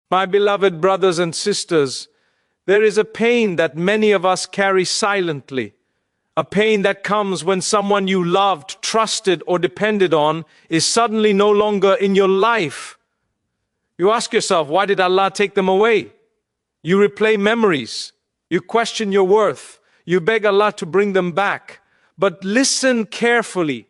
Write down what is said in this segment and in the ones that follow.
My beloved brothers and sisters, there is a pain that many of us carry silently. A pain that comes when someone you loved, trusted, or depended on is suddenly no longer in your life. You ask yourself, why did Allah take them away? You replay memories. You question your worth. You beg Allah to bring them back. But listen carefully.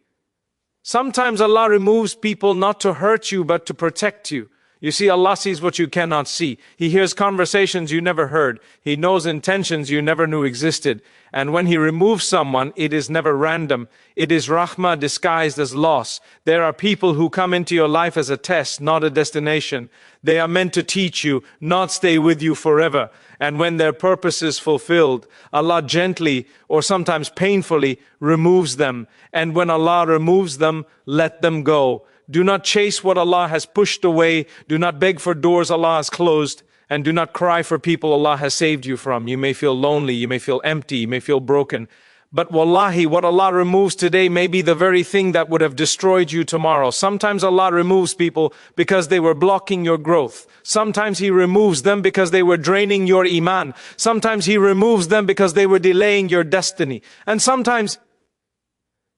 Sometimes Allah removes people not to hurt you, but to protect you. You see, Allah sees what you cannot see. He hears conversations you never heard. He knows intentions you never knew existed. And when He removes someone, it is never random. It is rahmah disguised as loss. There are people who come into your life as a test, not a destination. They are meant to teach you, not stay with you forever. And when their purpose is fulfilled, Allah gently or sometimes painfully removes them. And when Allah removes them, let them go. Do not chase what Allah has pushed away. Do not beg for doors Allah has closed. And do not cry for people Allah has saved you from. You may feel lonely, you may feel empty, you may feel broken. But wallahi, what Allah removes today may be the very thing that would have destroyed you tomorrow. Sometimes Allah removes people because they were blocking your growth. Sometimes He removes them because they were draining your iman. Sometimes He removes them because they were delaying your destiny. And sometimes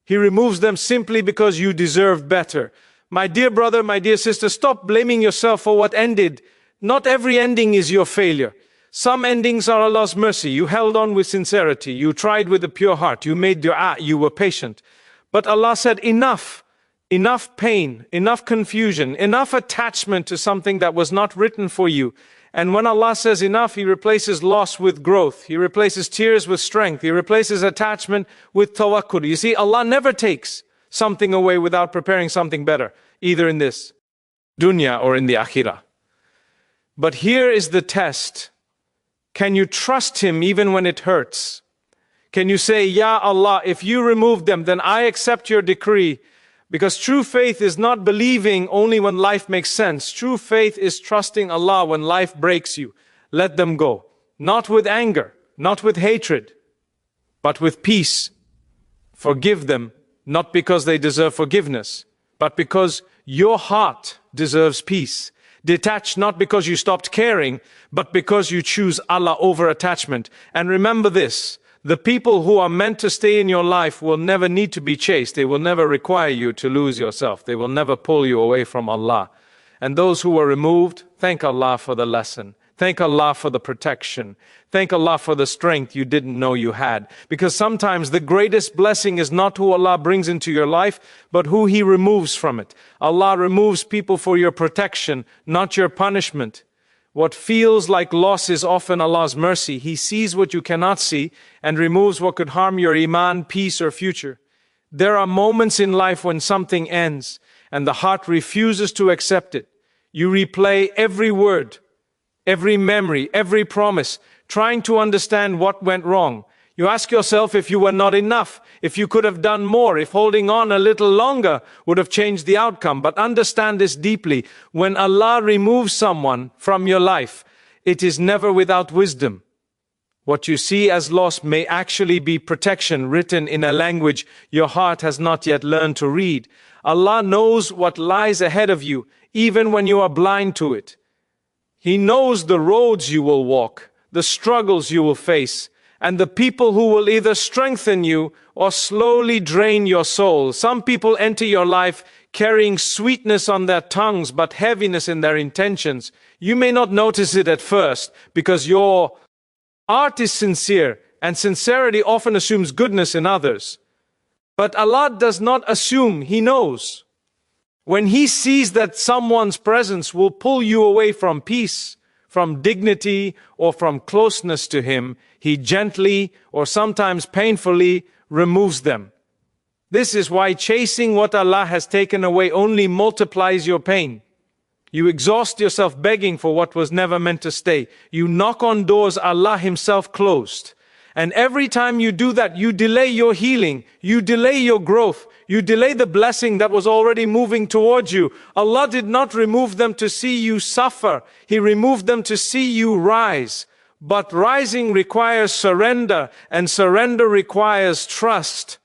He removes them simply because you deserve better. My dear brother, my dear sister, stop blaming yourself for what ended. Not every ending is your failure. Some endings are Allah's mercy. You held on with sincerity. You tried with a pure heart. You made dua. You were patient. But Allah said, enough. Enough pain, enough confusion, enough attachment to something that was not written for you. And when Allah says enough, He replaces loss with growth. He replaces tears with strength. He replaces attachment with tawakkul. You see, Allah never takes something away without preparing something better, either in this dunya or in the akhirah. But here is the test. Can you trust Him even when it hurts? Can you say, Ya Allah, if you remove them, then I accept your decree? Because true faith is not believing only when life makes sense. True faith is trusting Allah when life breaks you. Let them go. Not with anger, not with hatred, but with peace. Forgive them, not because they deserve forgiveness, but because your heart deserves peace. Detach not because you stopped caring, but because you choose Allah over attachment. And remember this, the people who are meant to stay in your life will never need to be chased. They will never require you to lose yourself. They will never pull you away from Allah. And those who were removed, thank Allah for the lesson. Thank Allah for the protection. Thank Allah for the strength you didn't know you had. Because sometimes the greatest blessing is not who Allah brings into your life, but who He removes from it. Allah removes people for your protection, not your punishment. What feels like loss is often Allah's mercy. He sees what you cannot see and removes what could harm your iman, peace, or future. There are moments in life when something ends and the heart refuses to accept it. You replay every word, every memory, every promise, trying to understand what went wrong. You ask yourself if you were not enough, if you could have done more, if holding on a little longer would have changed the outcome. But understand this deeply. When Allah removes someone from your life, it is never without wisdom. What you see as loss may actually be protection written in a language your heart has not yet learned to read. Allah knows what lies ahead of you, even when you are blind to it. He knows the roads you will walk, the struggles you will face, and the people who will either strengthen you or slowly drain your soul. Some people enter your life carrying sweetness on their tongues, but heaviness in their intentions. You may not notice it at first because your heart is sincere, and sincerity often assumes goodness in others. But Allah does not assume, He knows. When He sees that someone's presence will pull you away from peace, from dignity, or from closeness to Him, He gently, or sometimes painfully, removes them. This is why chasing what Allah has taken away only multiplies your pain. You exhaust yourself begging for what was never meant to stay. You knock on doors Allah Himself closed. And every time you do that, you delay your healing, you delay your growth, you delay the blessing that was already moving towards you. Allah did not remove them to see you suffer. He removed them to see you rise. But rising requires surrender, and surrender requires trust.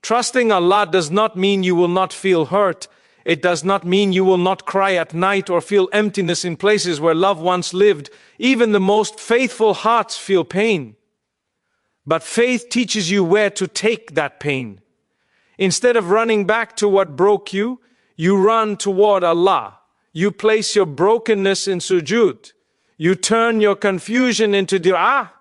Trusting Allah does not mean you will not feel hurt. It does not mean you will not cry at night or feel emptiness in places where love once lived. Even the most faithful hearts feel pain. But faith teaches you where to take that pain. Instead of running back to what broke you, you run toward Allah. You place your brokenness in sujood. You turn your confusion into dua.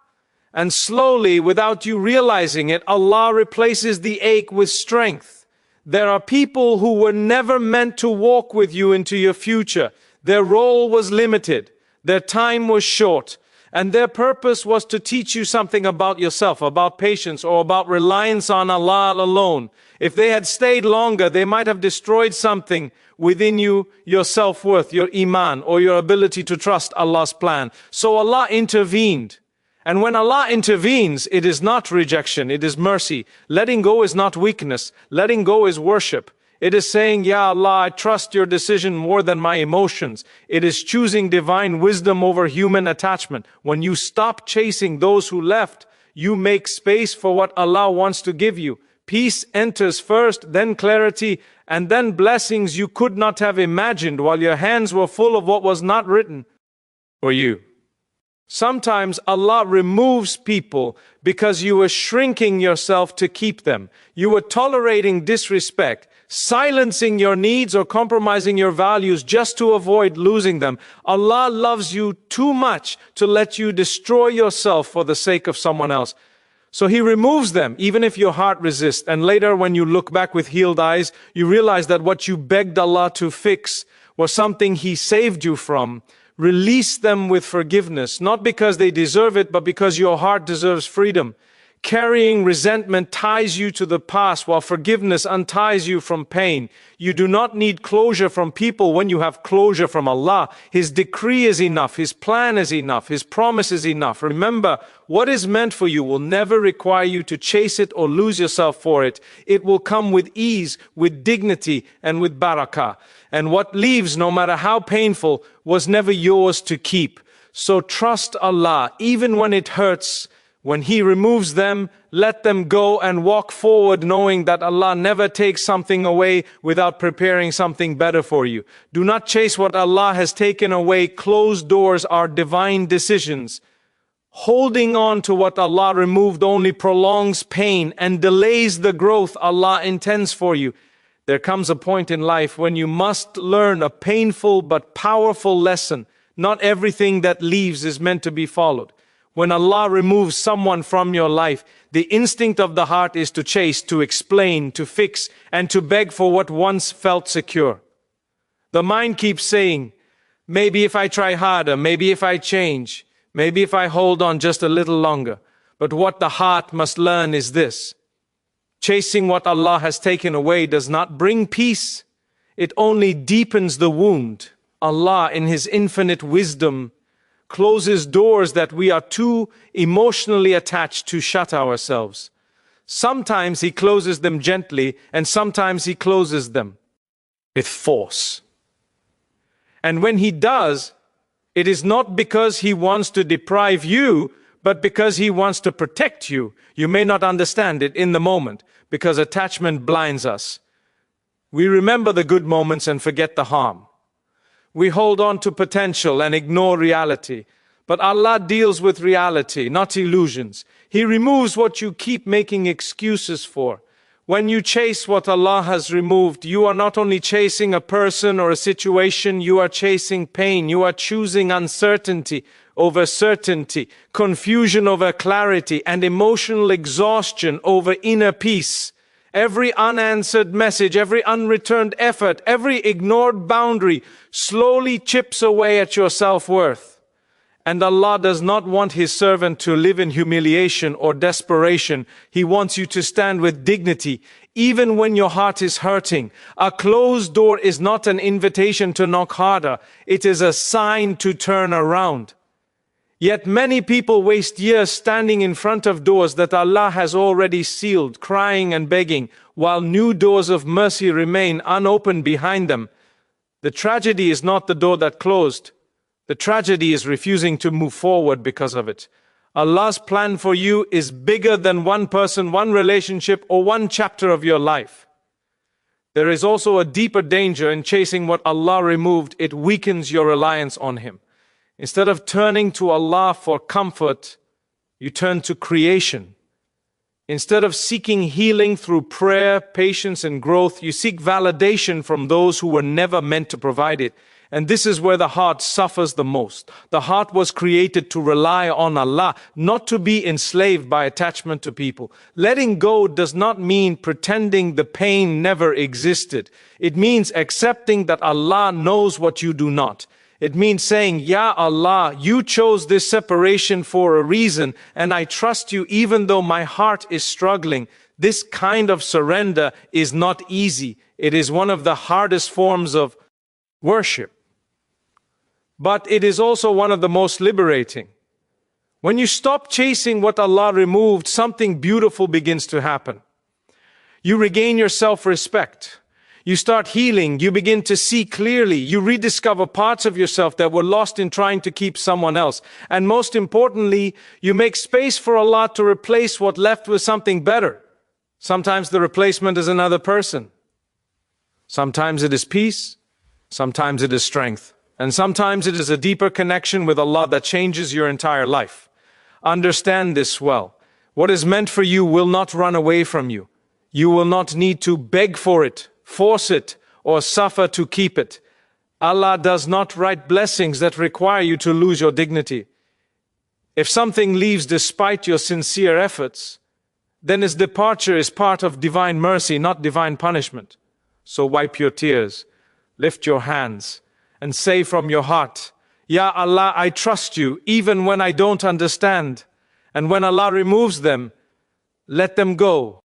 And slowly, without you realizing it, Allah replaces the ache with strength. There are people who were never meant to walk with you into your future. Their role was limited. Their time was short. And their purpose was to teach you something about yourself, about patience, or about reliance on Allah alone. If they had stayed longer, they might have destroyed something within you, your self-worth, your iman, or your ability to trust Allah's plan. So Allah intervened. And when Allah intervenes, it is not rejection, it is mercy. Letting go is not weakness. Letting go is worship. It is saying, Ya Allah, I trust your decision more than my emotions. It is choosing divine wisdom over human attachment. When you stop chasing those who left, you make space for what Allah wants to give you. Peace enters first, then clarity, and then blessings you could not have imagined while your hands were full of what was not written for you. Sometimes Allah removes people because you were shrinking yourself to keep them. You were tolerating disrespect, silencing your needs or compromising your values just to avoid losing them. Allah loves you too much to let you destroy yourself for the sake of someone else. So He removes them, even if your heart resists. And later, when you look back with healed eyes, you realize that what you begged Allah to fix was something He saved you from. Release them with forgiveness, not because they deserve it, but because your heart deserves freedom. Carrying resentment ties you to the past, while forgiveness unties you from pain. You do not need closure from people when you have closure from Allah. His decree is enough. His plan is enough. His promise is enough. Remember, what is meant for you will never require you to chase it or lose yourself for it. It will come with ease, with dignity, and with barakah. And what leaves, no matter how painful, was never yours to keep. So trust Allah, even when it hurts. When He removes them, let them go and walk forward, knowing that Allah never takes something away without preparing something better for you. Do not chase what Allah has taken away. Closed doors are divine decisions. Holding on to what Allah removed only prolongs pain and delays the growth Allah intends for you. There comes a point in life when you must learn a painful but powerful lesson. Not everything that leaves is meant to be followed. When Allah removes someone from your life, the instinct of the heart is to chase, to explain, to fix, and to beg for what once felt secure. The mind keeps saying, maybe if I try harder, maybe if I change, maybe if I hold on just a little longer. But what the heart must learn is this. Chasing what Allah has taken away does not bring peace. It only deepens the wound. Allah, in His infinite wisdom, closes doors that we are too emotionally attached to shut ourselves. Sometimes He closes them gently, and sometimes He closes them with force. And when He does, it is not because He wants to deprive you, but because He wants to protect you. You may not understand it in the moment, because attachment blinds us. We remember the good moments and forget the harm. We hold on to potential and ignore reality. But Allah deals with reality, not illusions. He removes what you keep making excuses for. When you chase what Allah has removed, you are not only chasing a person or a situation, you are chasing pain. You are choosing uncertainty over certainty, confusion over clarity, and emotional exhaustion over inner peace. Every unanswered message, every unreturned effort, every ignored boundary slowly chips away at your self-worth. And Allah does not want His servant to live in humiliation or desperation. He wants you to stand with dignity, even when your heart is hurting. A closed door is not an invitation to knock harder. It is a sign to turn around. Yet many people waste years standing in front of doors that Allah has already sealed, crying and begging, while new doors of mercy remain unopened behind them. The tragedy is not the door that closed. The tragedy is refusing to move forward because of it. Allah's plan for you is bigger than one person, one relationship, or one chapter of your life. There is also a deeper danger in chasing what Allah removed. It weakens your reliance on Him. Instead of turning to Allah for comfort, you turn to creation. Instead of seeking healing through prayer, patience, and growth, you seek validation from those who were never meant to provide it. And this is where the heart suffers the most. The heart was created to rely on Allah, not to be enslaved by attachment to people. Letting go does not mean pretending the pain never existed. It means accepting that Allah knows what you do not. It means saying, Ya Allah, you chose this separation for a reason, and I trust you even though my heart is struggling. This kind of surrender is not easy. It is one of the hardest forms of worship. But it is also one of the most liberating. When you stop chasing what Allah removed, something beautiful begins to happen. You regain your self-respect. You start healing, you begin to see clearly, you rediscover parts of yourself that were lost in trying to keep someone else. And most importantly, you make space for Allah to replace what left with something better. Sometimes the replacement is another person. Sometimes it is peace, sometimes it is strength, and sometimes it is a deeper connection with Allah that changes your entire life. Understand this well. What is meant for you will not run away from you. You will not need to beg for it, force it, or suffer to keep it. Allah does not write blessings that require you to lose your dignity. If something leaves despite your sincere efforts, then its departure is part of divine mercy, not divine punishment. So wipe your tears, lift your hands, and say from your heart, Ya Allah, I trust you even when I don't understand. And when Allah removes them, let them go.